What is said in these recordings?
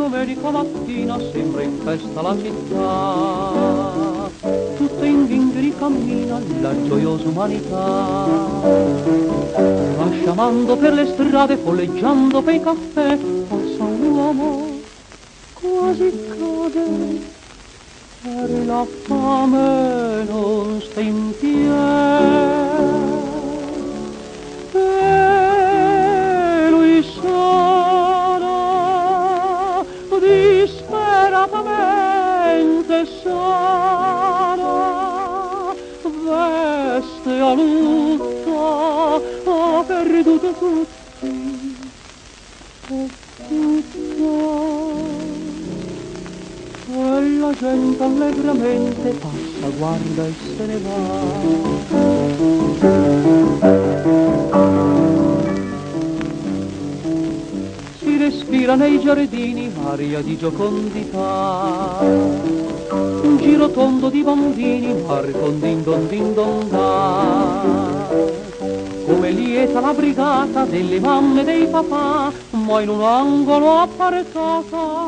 domenica mattina sembra in festa la città, tutta in ghingheri cammina la gioiosa umanità, va sciamando per le strade, folleggiando per i caffè, passa un uomo, quasi cade, per la fame non sta in piedi. Disperatamente sana, veste a lutto, ha perduto tutti e tutto. E la gente allegramente passa, guarda e se ne va. Respira nei giardini aria di giocondità, un giro tondo di bambini, mar con din don din don da. Come lieta la brigata delle mamme e dei papà, ma in un angolo appartata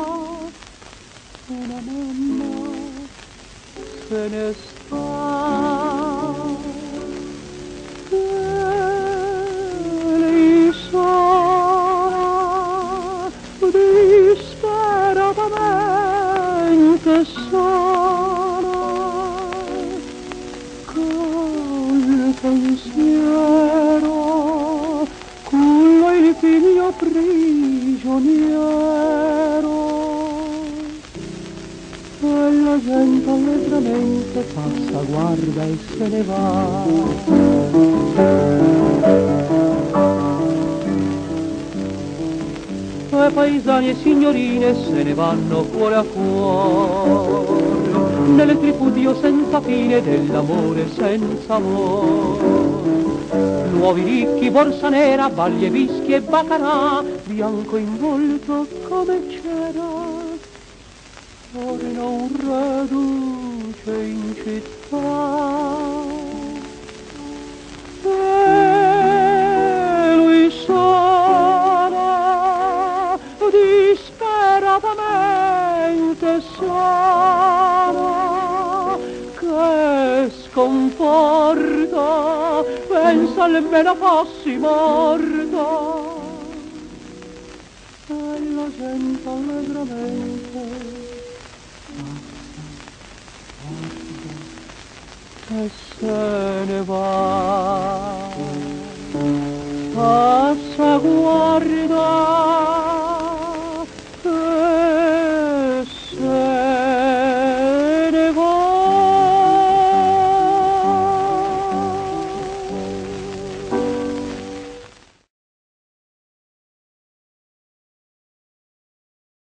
una mamma se ne sta. Disperatamente sola, col pensiero, cullo il figlio prigioniero, e la gente allegramente passa, guarda e se ne va. E paesani e signorine se ne vanno cuore a cuore, nelle tripudio senza fine dell'amore senza amore. Nuovi ricchi, borsa nera, balli e whisky e baccarà, bianco in volto come c'era, ora non reduce in città. Disperatamente sana, che sconforta, pensa almeno fossi morta. E la gente allegramente passa, e se ne va, passa, guarda